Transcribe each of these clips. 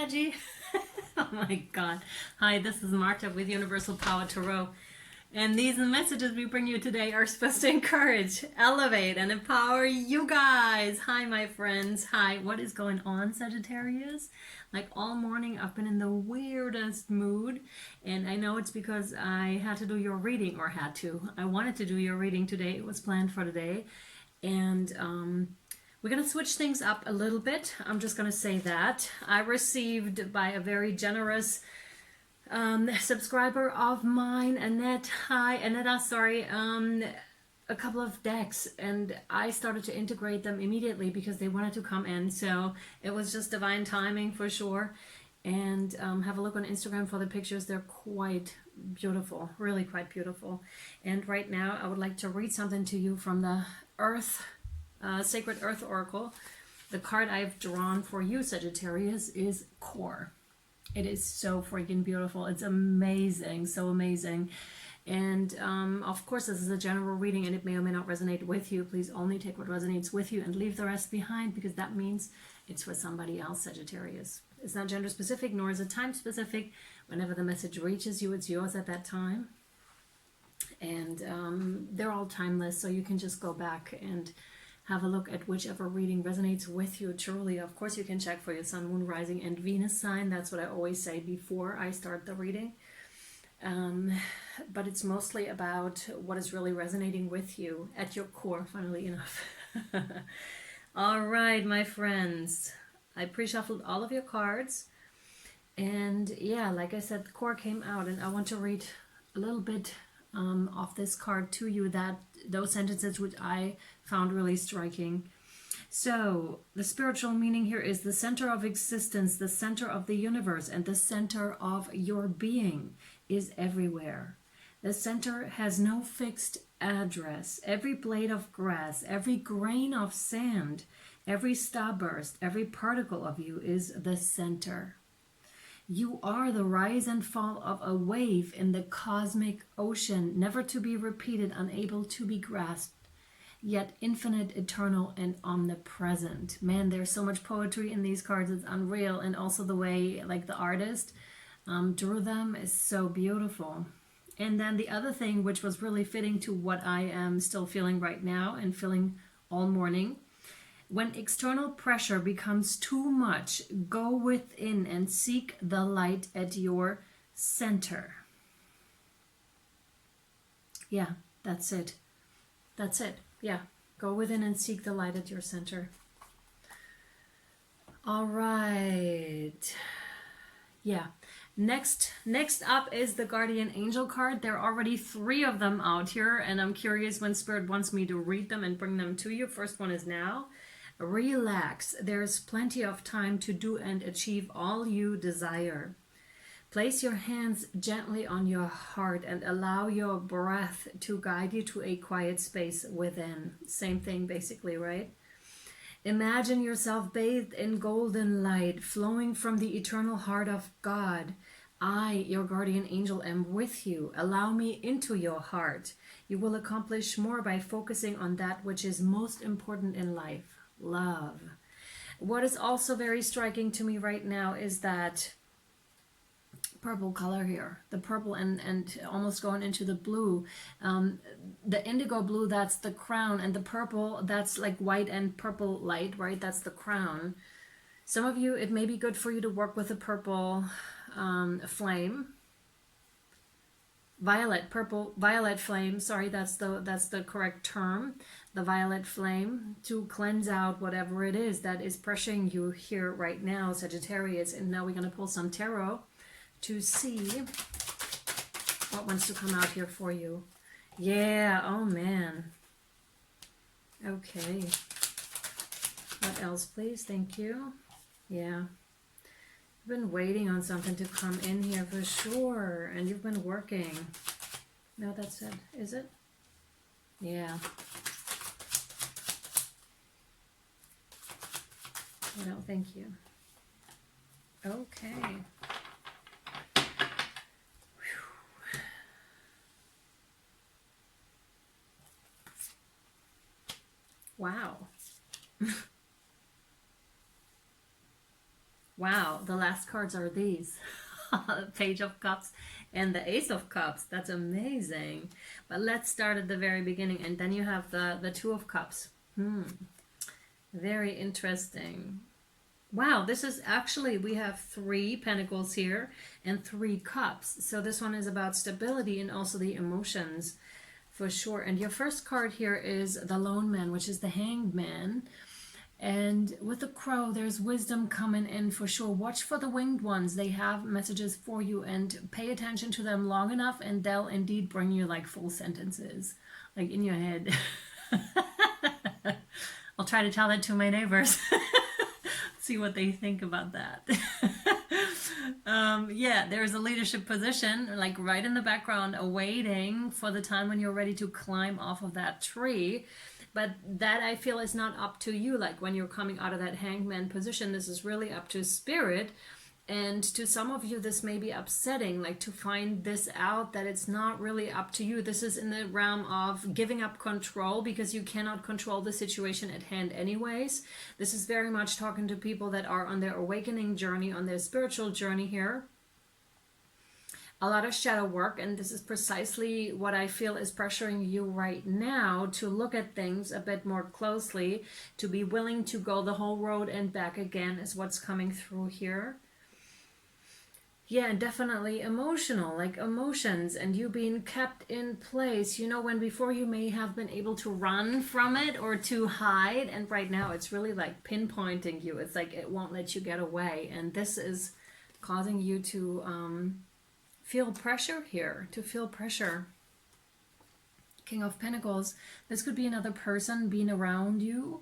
Saggy. Oh my god. Hi, this is Marta with Universal Power Tarot. And these messages we bring you today are supposed to encourage, elevate, and empower you guys. Hi, my friends. Hi, what is going on, Sagittarius? Like all morning, I've been in the weirdest mood. And I know it's because I had to do your reading, or I wanted to do your reading today. It was planned for today. And we're going to switch things up a little bit. I'm just going to say that. I received by a very generous subscriber of mine, Annette, a couple of decks, and I started to integrate them immediately because they wanted to come in, so it was just divine timing for sure. And have a look on Instagram for the pictures. They're quite beautiful, really quite beautiful. And right now I would like to read something to you from the Sacred Earth Oracle. The card I've drawn for you, Sagittarius, is Core. It is so freaking beautiful. It's amazing, so amazing. And of course, this is a general reading and it may or may not resonate with you. Please only take what resonates with you and leave the rest behind, because that means it's for somebody else, Sagittarius. It's not gender specific, nor is it time specific. Whenever the message reaches you, it's yours at that time. And they're all timeless, so you can just go back and have a look at whichever reading resonates with you truly. Of course, you can check for your sun, moon, rising, and Venus sign. That's what I always say before I start the reading. But it's mostly about what is really resonating with you at your core, funnily enough. All right, my friends. I pre-shuffled all of your cards. And yeah, like I said, the core came out, and I want to read a little bit of this card to you, those sentences which I found really striking. So the spiritual meaning here is the center of existence, the center of the universe, and the center of your being is everywhere. The center has no fixed address. Every blade of grass, every grain of sand, every starburst, every particle of you is the center. You are the rise and fall of a wave in the cosmic ocean, never to be repeated, unable to be grasped, yet infinite, eternal, and omnipresent. Man, there's so much poetry in these cards. It's unreal. And also the way, like, the artist drew them is so beautiful. And then the other thing, which was really fitting to what I am still feeling right now and feeling all morning: when external pressure becomes too much, go within and seek the light at your center. Yeah, that's it. That's it. Yeah, go within and seek the light at your center. All right. Yeah. Next up is the Guardian Angel card. There are already 3 of them out here, and I'm curious when Spirit wants me to read them and bring them to you. First one is now. Relax. There's plenty of time to do and achieve all you desire. Place your hands gently on your heart and allow your breath to guide you to a quiet space within. Same thing basically, right? Imagine yourself bathed in golden light flowing from the eternal heart of God. I, your guardian angel, am with you. Allow me into your heart. You will accomplish more by focusing on that which is most important in life: love. What is also very striking to me right now is that purple color here, the purple and almost going into the blue, the indigo blue, that's the crown, and the purple, that's like white and purple light, right? That's the crown. Some of you, it may be good for you to work with a purple flame, violet flame, sorry, that's the correct term, the violet flame, to cleanse out whatever it is that is pressuring you here right now, Sagittarius. And now we're going to pull some tarot to see what wants to come out here for you. Yeah, oh man. Okay. What else, please? Thank you. Yeah. I've been waiting on something to come in here for sure, and you've been working. No, that's it. Is it? Yeah. No, thank you. Okay. Wow. Wow, the last cards are these. The Page of Cups and the Ace of Cups. That's amazing. But let's start at the very beginning, and then you have the Two of Cups. Very interesting. Wow, this is actually, we have 3 pentacles here and 3 cups. So this one is about stability and also the emotions for sure. And your first card here is the Lone Man, which is the Hanged Man. And with the Crow, there's wisdom coming in for sure. Watch for the winged ones. They have messages for you, and pay attention to them long enough and they'll indeed bring you like full sentences, like in your head. I'll try to tell that to my neighbors. See what they think about that. Yeah, there's a leadership position like right in the background, awaiting for the time when you're ready to climb off of that tree. But that, I feel, is not up to you. Like when you're coming out of that hangman position, this is really up to spirit. And to some of you, this may be upsetting, like to find this out, that it's not really up to you. This is in the realm of giving up control because you cannot control the situation at hand anyways. This is very much talking to people that are on their awakening journey, on their spiritual journey here. A lot of shadow work, and this is precisely what I feel is pressuring you right now to look at things a bit more closely, to be willing to go the whole road and back again is what's coming through here. Yeah, definitely emotional, like emotions and you being kept in place, you know, when before you may have been able to run from it or to hide, and right now it's really like pinpointing you. It's like it won't let you get away, and this is causing you to feel pressure here, to feel pressure. King of Pentacles, this could be another person being around you.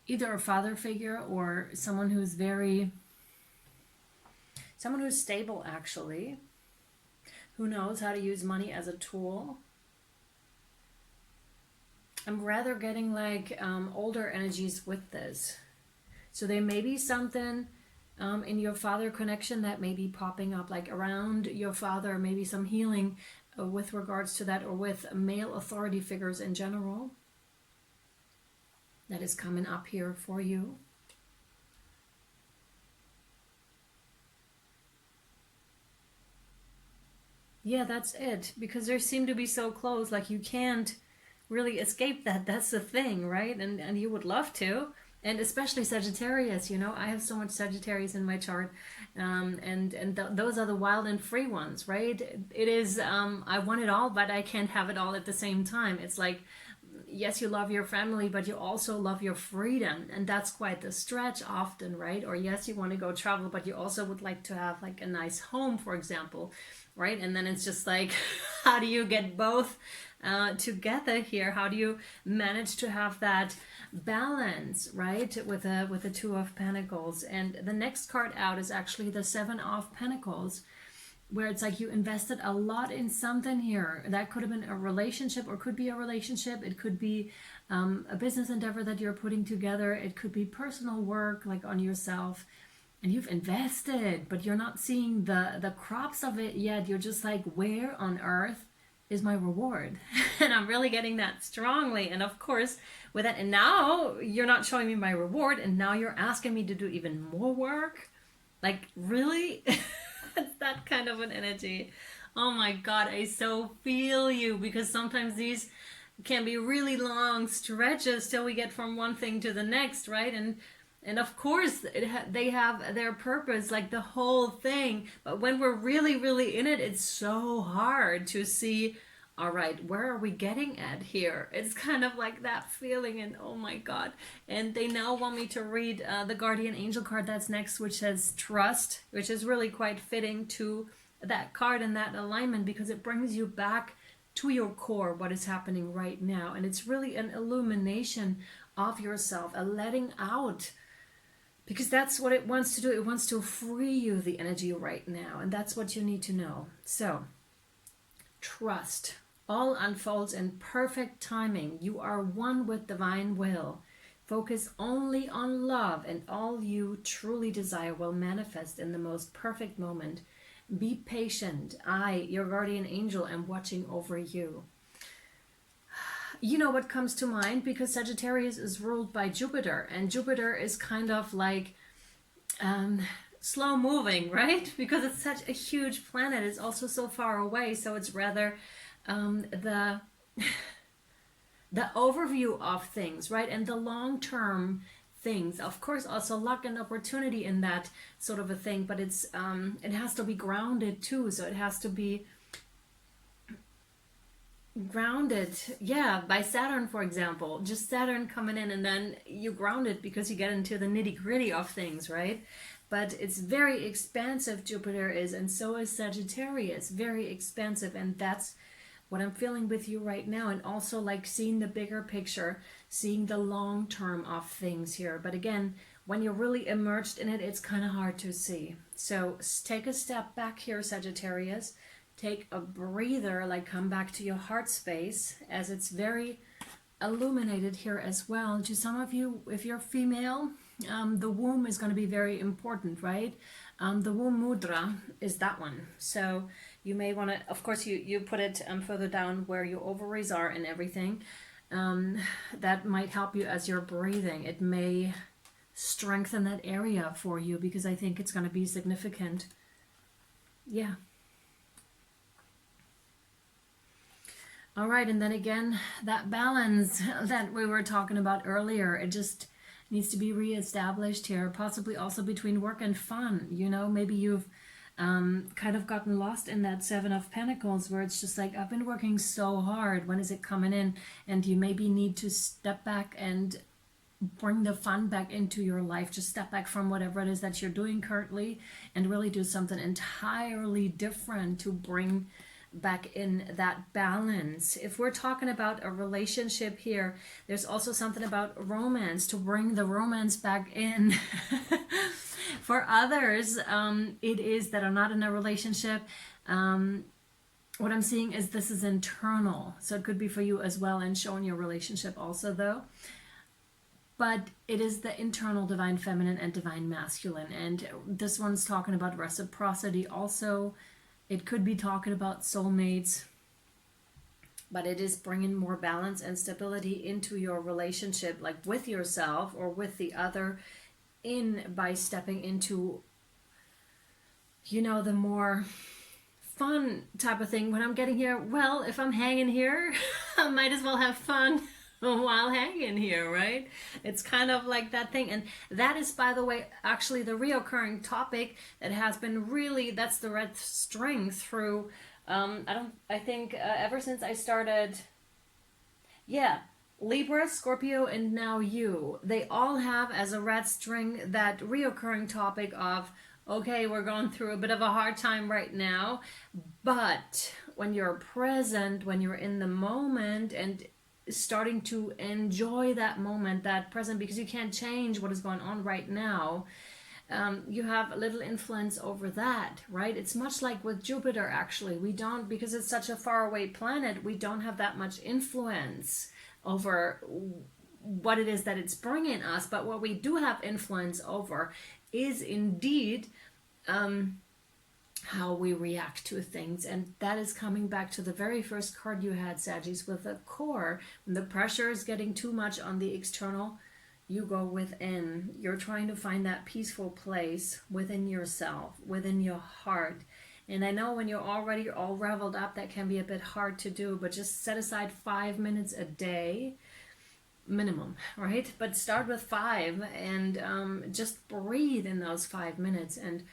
Either a father figure or someone who's stable actually, who knows how to use money as a tool. I'm rather getting like older energies with this. So there may be something in your father connection that may be popping up, like around your father, maybe some healing with regards to that, or with male authority figures in general. That is coming up here for you. Yeah, that's it. Because they seem to be so close, like you can't really escape that. That's the thing, right? And you would love to. And especially Sagittarius, you know, I have so much Sagittarius in my chart, those are the wild and free ones, right? It is, I want it all, but I can't have it all at the same time. It's like, yes, you love your family, but you also love your freedom, and that's quite the stretch often, right? Or yes, you want to go travel, but you also would like to have like a nice home, for example, right? And then it's just like, how do you get both together here? How do you manage to have that balance, right, with the Two of Pentacles? And the next card out is actually the Seven of Pentacles, where it's like you invested a lot in something here. That could have been a relationship, or could be a relationship. It could be a business endeavor that you're putting together. It could be personal work, like on yourself. And you've invested, but you're not seeing the crops of it yet. You're just like, where on earth is my reward? And I'm really getting that strongly. And of course, with that, and now you're not showing me my reward, and now you're asking me to do even more work. Like, really? It's that kind of an energy. Oh my God, I so feel you, because sometimes these can be really long stretches till we get from one thing to the next, right? And of course, they have their purpose, like the whole thing. But when we're really, really in it, it's so hard to see, all right, where are we getting at here? It's kind of like that feeling, and oh my God. And they now want me to read the Guardian Angel card that's next, which says Trust, which is really quite fitting to that card and that alignment, because it brings you back to your core, what is happening right now. And it's really an illumination of yourself, a letting out, because that's what it wants to do. It wants to free you, the energy right now, and that's what you need to know. So, trust. All unfolds in perfect timing. You are one with divine will. Focus only on love, and all you truly desire will manifest in the most perfect moment. Be patient. I, your guardian angel, am watching over you. you know what comes to mind, because Sagittarius is ruled by Jupiter, and Jupiter is kind of like slow moving, right? Because it's such a huge planet. It's also so far away, so it's rather the the overview of things, right? And the long-term things, of course, also luck and opportunity in that sort of a thing, but it's it has to be grounded too. So it has to be grounded, yeah, by Saturn, for example. Just Saturn coming in, and then you ground it because you get into the nitty-gritty of things, right? But it's very expansive, Jupiter is, and so is Sagittarius, very expansive, and that's what I'm feeling with you right now. And also like seeing the bigger picture, seeing the long term of things here. But again, when you're really immersed in it, it's kind of hard to see. So take a step back here, Sagittarius. Take a breather, like come back to your heart space, as it's very illuminated here as well. To some of you, if you're female, the womb is going to be very important, right? The womb mudra is that one. So you may want to, of course, you put it further down where your ovaries are and everything. That might help you as you're breathing. It may strengthen that area for you, because I think it's going to be significant. Yeah. All right, and then again, that balance that we were talking about earlier, it just needs to be reestablished here, possibly also between work and fun. You know, maybe you've kind of gotten lost in that Seven of Pentacles, where it's just like, I've been working so hard, when is it coming in? And you maybe need to step back and bring the fun back into your life. Just step back from whatever it is that you're doing currently and really do something entirely different to bring back in that balance. If we're talking about a relationship here, there's also something about romance, to bring the romance back in. For others, it is that are not in a relationship. What I'm seeing is this is internal, so it could be for you as well, and showing your relationship also though. But it is the internal divine feminine and divine masculine, and this one's talking about reciprocity also. It could be talking about soulmates, but it is bringing more balance and stability into your relationship, like with yourself or with the other, by stepping into, you know, the more fun type of thing. When I'm getting here, well, if I'm hanging here, I might as well have fun while hanging here, right? It's kind of like that thing. And that is, by the way, actually the reoccurring topic that has been really, that's the red string through I think ever since I started, yeah, Libra, Scorpio, and now you, they all have as a red string that reoccurring topic of, okay, we're going through a bit of a hard time right now, but when you're present, when you're in the moment and starting to enjoy that moment, that present, because you can't change what is going on right now, you have a little influence over that, right? It's much like with Jupiter, actually. We don't, because it's such a far away planet, we don't have that much influence over what it is that it's bringing us. But what we do have influence over is indeed how we react to things. And that is coming back to the very first card you had, Sagittarius, with the core. When the pressure is getting too much on the external, you go within. You're trying to find that peaceful place within yourself, within your heart. And I know when you're already all reveled up, that can be a bit hard to do, but just set aside 5 minutes a day minimum, right? But start with 5 and just breathe in those 5 minutes and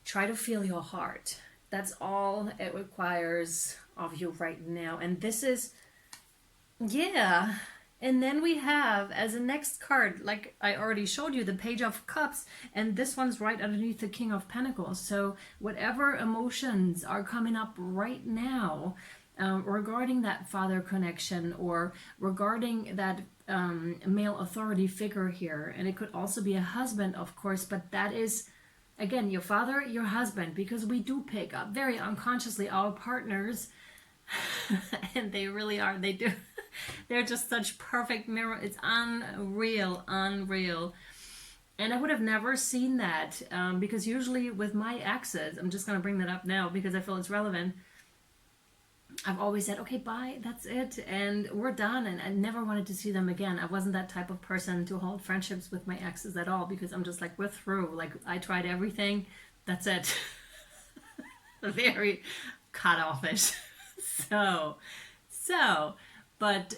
try to feel your heart. That's all it requires of you right now. And this is, yeah. And then we have, as a next card, like I already showed you, the Page of Cups, and this one's right underneath the King of Pentacles. So whatever emotions are coming up right now regarding that father connection, or regarding that male authority figure here, and it could also be a husband, of course, but that is, again, your father, your husband, because we do pick up very unconsciously our partners, and they really are, they do. They're just such perfect mirror. It's unreal, unreal. And I would have never seen that because usually with my exes, I'm just going to bring that up now because I feel it's relevant. I've always said, okay, bye, that's it, and we're done, and I never wanted to see them again. I wasn't that type of person to hold friendships with my exes at all, because I'm just like, we're through. Like, I tried everything, that's it. Very cut-offish. So, but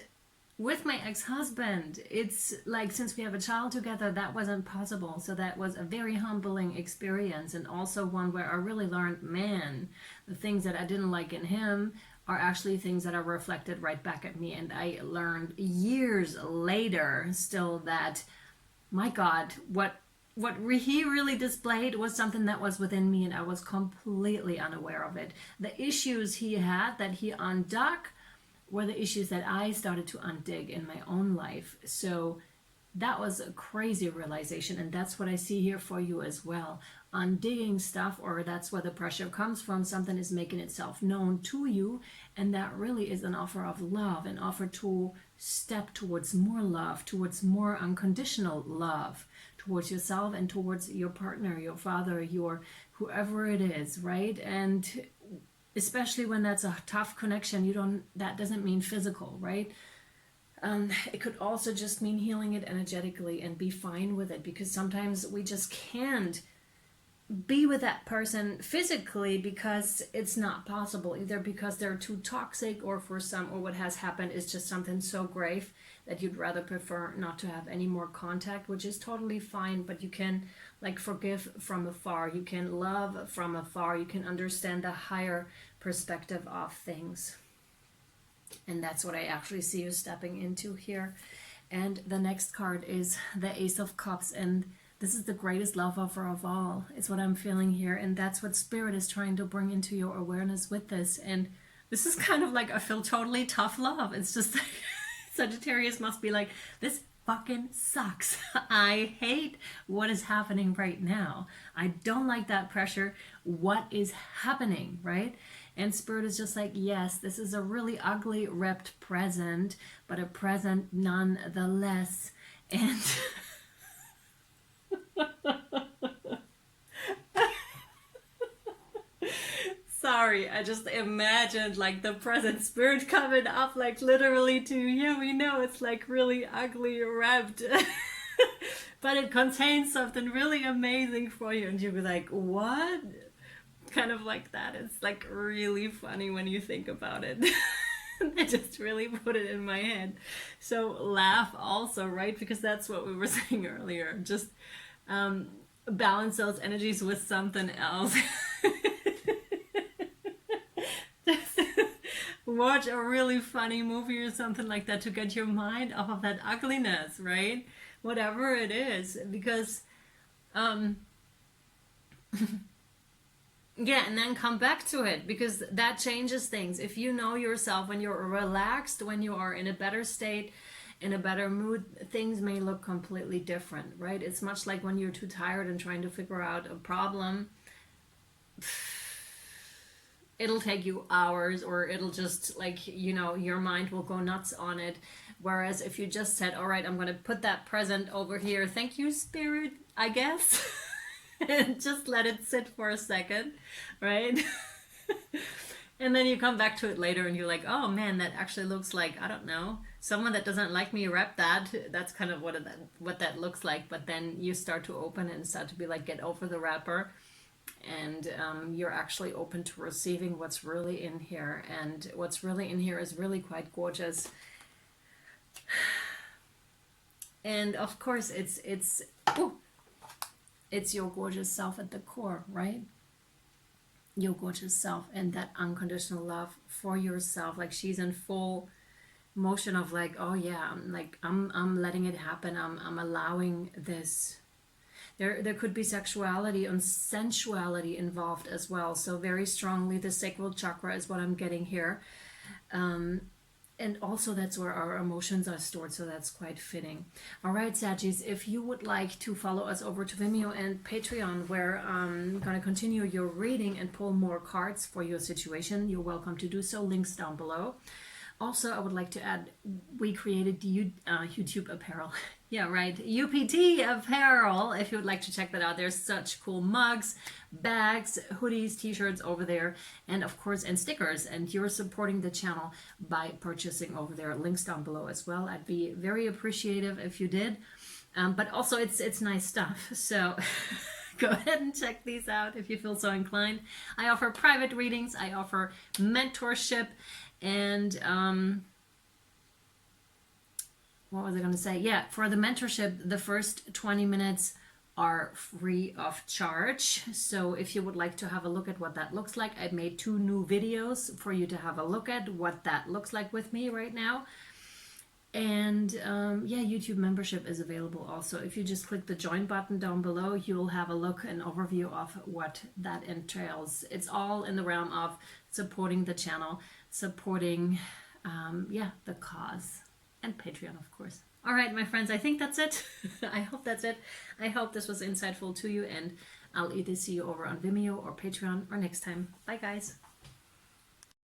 with my ex-husband, it's like, since we have a child together, that wasn't possible. So that was a very humbling experience, and also one where I really learned, man, the things that I didn't like in him are actually things that are reflected right back at me. And I learned years later still that, my God, what he really displayed was something that was within me, and I was completely unaware of it. The issues he had that he undug were the issues that I started to undig in my own life. So that was a crazy realization, and that's what I see here for you as well. Undigging stuff, or that's where the pressure comes from. Something is making itself known to you, and that really is an offer of love, an offer to step towards more love, towards more unconditional love, towards yourself and towards your partner, your father, your whoever it is, right? And especially when that's a tough connection, that doesn't mean physical, right? It could also just mean healing it energetically and be fine with it, because sometimes we just can't be with that person physically because it's not possible, either because they're too toxic, or what has happened is just something so grave that you'd rather prefer not to have any more contact, which is totally fine. But you can like forgive from afar, you can love from afar, you can understand the higher perspective of things. And that's what I actually see you stepping into here. And the next card is the Ace of Cups, and this is the greatest love offer of all. It's what I'm feeling here, and that's what Spirit is trying to bring into your awareness with this. And this is kind of like, I feel totally tough love. It's just like Sagittarius must be like, this fucking sucks. I hate what is happening right now. I don't like that pressure. What is happening, right? And Spirit is just like, yes, this is a really ugly, ripped present, but a present nonetheless. And sorry, I just imagined like the present Spirit coming up, like literally to, yeah, we know it's like really ugly, wrapped, but it contains something really amazing for you, and you'll be like, what? Kind of like that. It's like really funny when you think about it. I just really put it in my head. So laugh also, right? Because that's what we were saying earlier. Just balance those energies with something else. Watch a really funny movie or something like that to get your mind off of that ugliness, right? Whatever it is, because yeah, and then come back to it, because that changes things. If you know yourself, when you're relaxed, when you are in a better state, in a better mood, things may look completely different, right? It's much like when you're too tired and trying to figure out a problem. It'll take you hours, or it'll just like, your mind will go nuts on it. Whereas if you just said, all right, I'm going to put that present over here. Thank you, Spirit, I guess. And just let it sit for a second, right? And then you come back to it later and you're like, oh man, that actually looks like, I don't know, someone that doesn't like me wrap that. That's kind of what that looks like. But then you start to open and start to be like, get over the wrapper. And you're actually open to receiving what's really in here. And what's really in here is really quite gorgeous. And of course, it's your gorgeous self at the core, right? Your gorgeous self and that unconditional love for yourself. Like, she's in full motion of like, oh yeah, I'm letting it happen. I'm allowing this. There could be sexuality and sensuality involved as well. So very strongly the sacral chakra is what I'm getting here. And also that's where our emotions are stored, so that's quite fitting. All right, Saggies, if you would like to follow us over to Vimeo and Patreon, where I'm going to continue your reading and pull more cards for your situation, you're welcome to do so. Links down below. Also, I would like to add, we created the YouTube apparel. Yeah, right. U.P.T apparel, if you would like to check that out. There's such cool mugs, bags, hoodies, t-shirts over there, and of course, and stickers. And you're supporting the channel by purchasing over there. Links down below as well. I'd be very appreciative if you did. But also, it's nice stuff. So go ahead and check these out if you feel so inclined. I offer private readings. I offer mentorship, and what was I going to say? Yeah, for the mentorship, the first 20 minutes are free of charge. So if you would like to have a look at what that looks like, I made 2 new videos for you to have a look at what that looks like with me right now. And yeah, YouTube membership is available also. If you just click the join button down below, you'll have a look, an overview of what that entails. It's all in the realm of supporting the channel, supporting, yeah, the cause. And Patreon, of course. All right, my friends, I think that's it. I hope that's it. I hope this was insightful to you, and I'll either see you over on Vimeo or Patreon or next time. Bye, guys.